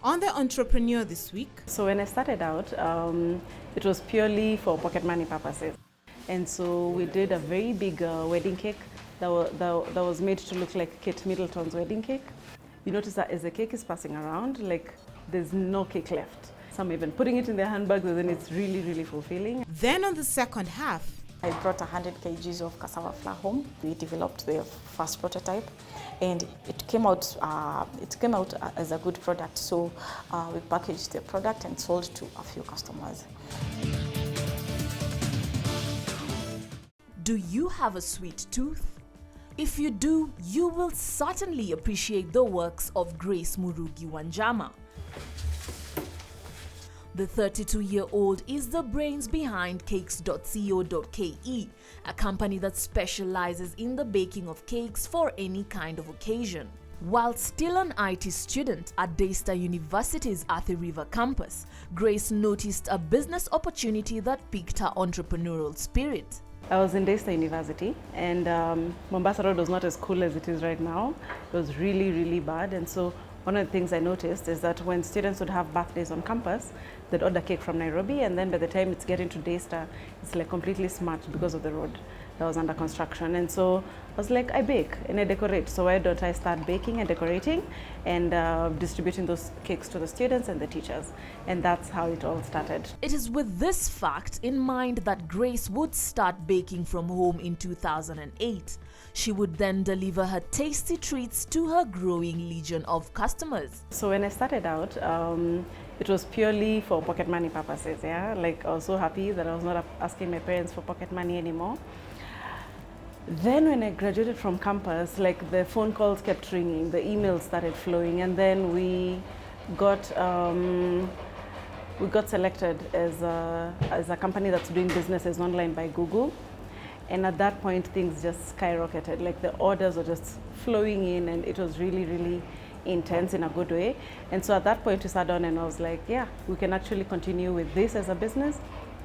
On the Entrepreneur this week, So when I started out, it was purely for pocket money purposes. And so we did a very big wedding cake that was made to look like Kate Middleton's wedding cake. You notice that as the cake is passing around, like there's no cake left. Some even putting it in their handbags, and then it's really, really fulfilling. then on the second half, I brought 100 kgs of cassava flour home. We developed the first prototype, and it came out as a good product. So we packaged the product and sold to a few customers. Do you have a sweet tooth? If you do, you will certainly appreciate the works of Grace Murugi Wanjama. The 32-year-old is the brains behind cakes.co.ke, a company that specializes in the baking of cakes for any kind of occasion. While still an IT student at Daystar University's Athi River campus, Grace noticed a business opportunity that piqued her entrepreneurial spirit. I was in Daystar University, and Mombasa Road was not as cool as it is right now. It was really, really bad. And so one of the things I noticed is that when students would have birthdays on campus, they'd order cake from Nairobi, and then by the time it's getting to Daystar, it's like completely smudged because of the road that was under construction. And so I was like, I bake and I decorate. So why don't I start baking and decorating and distributing those cakes to the students and the teachers? And that's how it all started. It is with this fact in mind that Grace would start baking from home in 2008. She would then deliver her tasty treats to her growing legion of customers. So when I started out, it was purely for pocket money purposes. Yeah, like I was so happy that I was not asking my parents for pocket money anymore. Then when I graduated from campus, like the phone calls kept ringing, the emails started flowing, and then we got selected as a company that's doing businesses online by Google. And at that point, things just skyrocketed. Like the orders were just flowing in, and it was really, really intense in a good way. And so at that point, we sat down and I was like, yeah, we can actually continue with this as a business.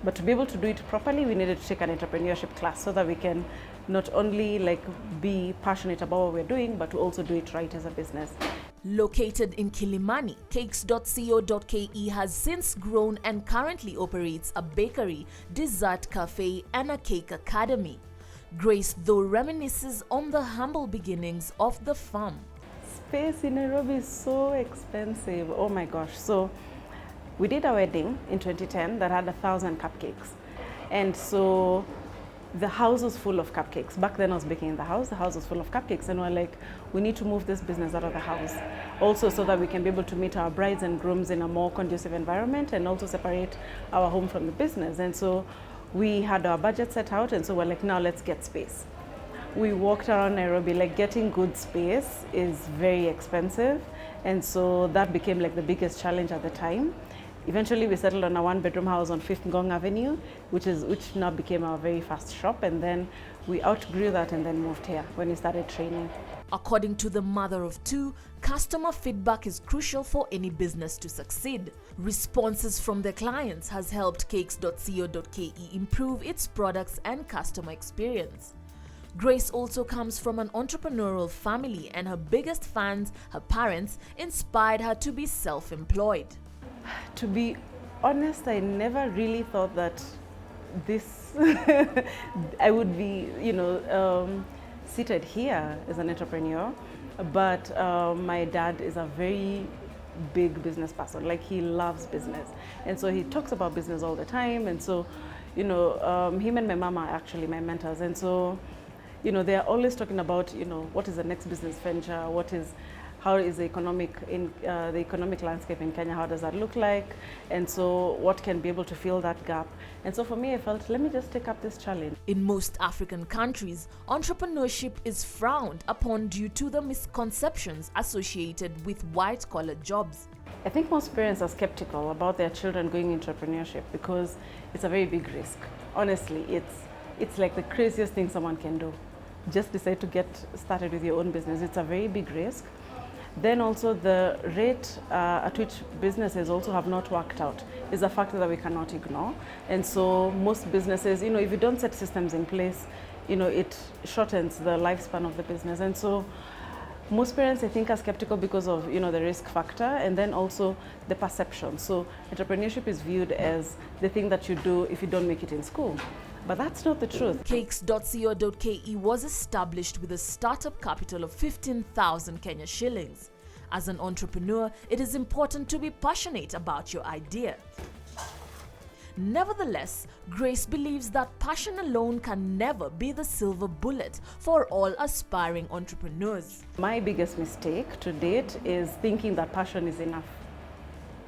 But to be able to do it properly, we needed to take an entrepreneurship class so that we can not only like be passionate about what we're doing, but to also do it right as a business. Located in Kilimani, cakes.co.ke has since grown and currently operates a bakery, dessert cafe, and a cake academy. Grace, though, reminisces on the humble beginnings of the farm. Space in Nairobi is so expensive. Oh my gosh. So we did a wedding in 2010 that had 1,000 cupcakes. And so the house was full of cupcakes. Back then I was baking in the house was full of cupcakes, and we're like, we need to move this business out of the house. Also so that we can be able to meet our brides and grooms in a more conducive environment and also separate our home from the business. And so we had our budget set out, and so we're like, now let's get space. We walked around Nairobi, like getting good space is very expensive. And so that became like the biggest challenge at the time. Eventually we settled on a one-bedroom house on 5th Ngong Avenue, which now became our very first shop. And then we outgrew that and then moved here when we started training. According to the mother of two, customer feedback is crucial for any business to succeed. Responses from their clients has helped cakes.co.ke improve its products and customer experience. Grace also comes from an entrepreneurial family, and her biggest fans, her parents, inspired her to be self-employed. To be honest, I never really thought that this I would be, seated here as an entrepreneur. But my dad is a very big business person. Like, he loves business, and so he talks about business all the time. And so, him and my mama are actually my mentors. And so, they're always talking about, what is the next business venture, how is the economic landscape in Kenya, how does that look like? And so what can be able to fill that gap? And so for me, I felt, let me just take up this challenge. In most African countries, entrepreneurship is frowned upon due to the misconceptions associated with white-collar jobs. I think most parents are skeptical about their children going into entrepreneurship because it's a very big risk. Honestly, it's like the craziest thing someone can do. Just decide to get started with your own business. It's a very big risk. Then also the rate at which businesses also have not worked out is a factor that we cannot ignore. And so most businesses, if you don't set systems in place, it shortens the lifespan of the business. And so Most parents, I think, are skeptical because of the risk factor and then also the perception. So entrepreneurship is viewed as the thing that you do if you don't make it in school. But that's not the truth. Cakes.co.ke was established with a startup capital of 15,000 Kenya shillings. As an entrepreneur, it is important to be passionate about your idea. Nevertheless, Grace believes that passion alone can never be the silver bullet for all aspiring entrepreneurs. My biggest mistake to date is thinking that passion is enough.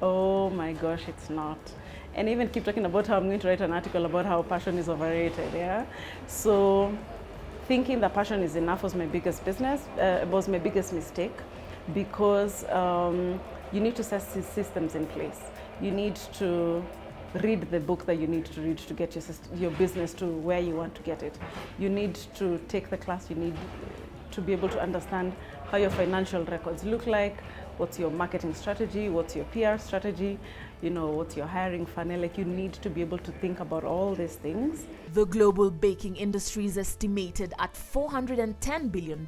Oh my gosh, it's not. And even keep talking about how I'm going to write an article about how passion is overrated, yeah? So thinking that passion is enough was my biggest mistake, because you need to set systems in place. You need to read the book that you need to read to get your business to where you want to get it. You need to take the class. You need to be able to understand how your financial records look like, what's your marketing strategy, what's your PR strategy, what's your hiring funnel. Like, you need to be able to think about all these things. The global baking industry is estimated at $410 billion.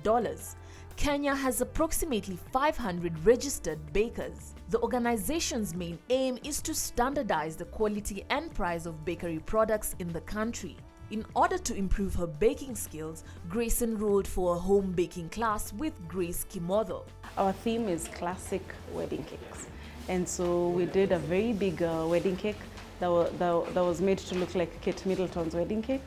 Kenya has approximately 500 registered bakers. The organization's main aim is to standardize the quality and price of bakery products in the country. In order to improve her baking skills, Grace enrolled for a home baking class with Grace Kimotho. Our theme is classic wedding cakes. And so we did a very big wedding cake that was made to look like Kate Middleton's wedding cake.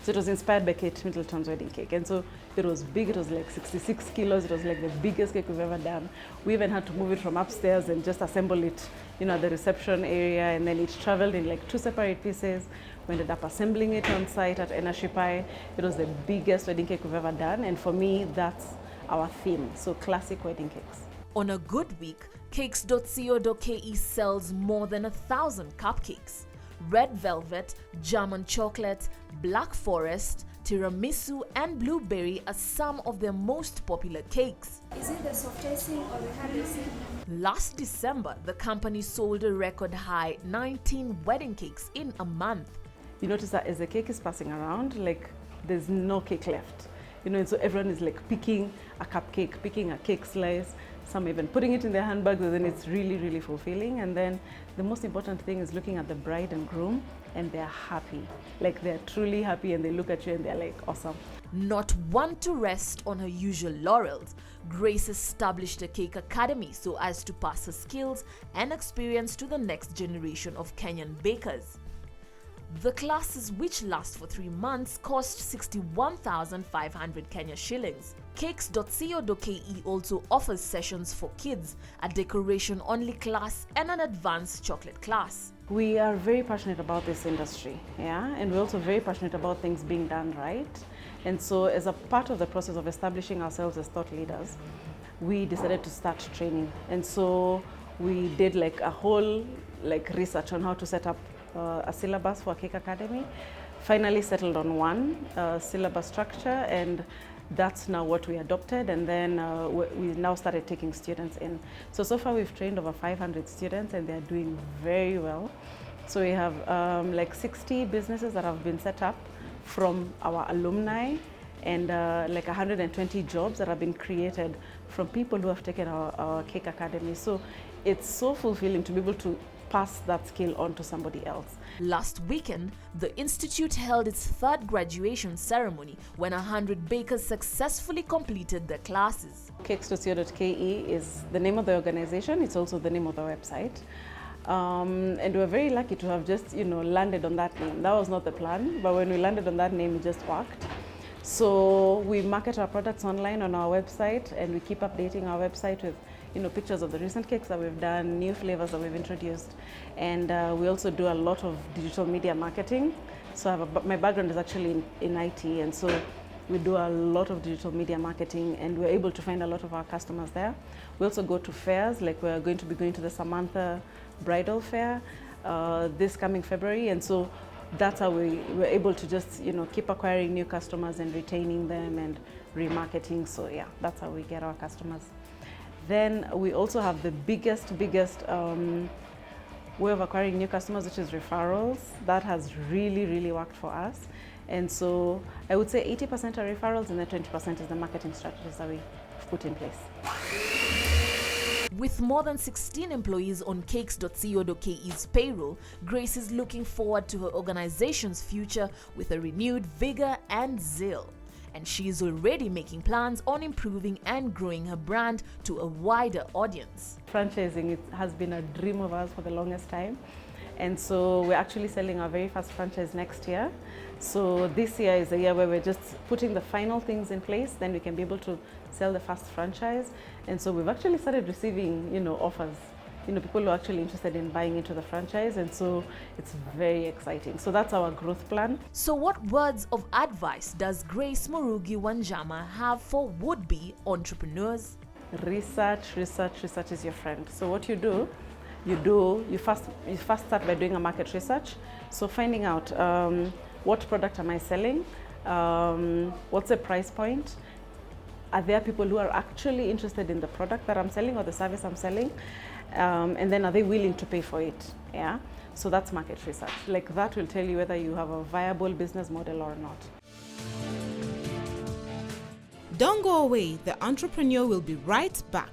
So it was inspired by Kate Middleton's wedding cake. And so it was big, it was like 66 kilos, it was like the biggest cake we've ever done. We even had to move it from upstairs and just assemble it, at the reception area, and then it traveled in like 2 separate pieces. We ended up assembling it on site at Enashipai. It was the biggest wedding cake we've ever done, and for me, that's our theme, so classic wedding cakes. On a good week, Cakes.co.ke sells more than 1,000 cupcakes. Red velvet, German chocolate, black forest, tiramisu and blueberry are some of their most popular cakes. Is it the soft icing or the hard icing? Last December, the company sold a record high 19 wedding cakes in a month. You notice that as the cake is passing around, like, there's no cake left. And so everyone is like picking a cupcake, picking a cake slice, some even putting it in their handbags, and then it's really, really fulfilling. And then the most important thing is looking at the bride and groom, and they're happy. Like, they're truly happy, and they look at you and they're like, awesome. Not one to rest on her usual laurels, Grace established a cake academy so as to pass her skills and experience to the next generation of Kenyan bakers. The classes, which last for 3 months, cost 61,500 Kenya shillings. Cakes.co.ke also offers sessions for kids, a decoration-only class and an advanced chocolate class. We are very passionate about this industry, yeah, and we're also very passionate about things being done right. And so, as a part of the process of establishing ourselves as thought leaders, we decided to start training. And so we did like a whole research on how to set up a syllabus for Cake Academy. Finally settled on one syllabus structure, and that's now what we adopted, and then we now started taking students in. So far we've trained over 500 students, and they're doing very well. So we have like 60 businesses that have been set up from our alumni, and like 120 jobs that have been created from people who have taken our Cake Academy. So it's so fulfilling to be able to pass that skill on to somebody else. Last weekend, the institute held its 3rd graduation ceremony when 100 bakers successfully completed their classes. Cakes.co.ke is the name of the organization. It's also the name of the website. And we're very lucky to have just, landed on that name. That was not the plan, but when we landed on that name, it just worked. So we market our products online on our website, and we keep updating our website with pictures of the recent cakes that we've done, new flavors that we've introduced, and we also do a lot of digital media marketing. So my background is actually in IT, and so we do a lot of digital media marketing, and we're able to find a lot of our customers there. We also go to fairs, like we're going to be going to the Samantha Bridal Fair this coming February, and so that's how we're able to just keep acquiring new customers and retaining them and remarketing. So yeah, that's how we get our customers. Then we also have the biggest way of acquiring new customers, which is referrals. That has really worked for us. And so I would say 80% are referrals, and then 20% is the marketing strategies that we put in place. With more than 16 employees on cakes.co.ke's payroll, Grace is looking forward to her organization's future with a renewed vigor and zeal. And she is already making plans on improving and growing her brand to a wider audience. Franchising has been a dream of ours for the longest time. And so we're actually selling our very first franchise next year. So this year is a year where we're just putting the final things in place, then we can be able to sell the first franchise. And so we've actually started receiving, offers, people who are actually interested in buying into the franchise. And so it's very exciting. So that's our growth plan. So what words of advice does Grace Murugi Wanjama have for would-be entrepreneurs? Research is your friend. So what you first start by doing a market research. So finding out what product am I selling, what's the price point, are there people who are actually interested in the product that I'm selling or the service I'm selling, and then are they willing to pay for it? Yeah. So that's market research. Like that will tell you whether you have a viable business model or not. Don't go away. The Entrepreneur will be right back.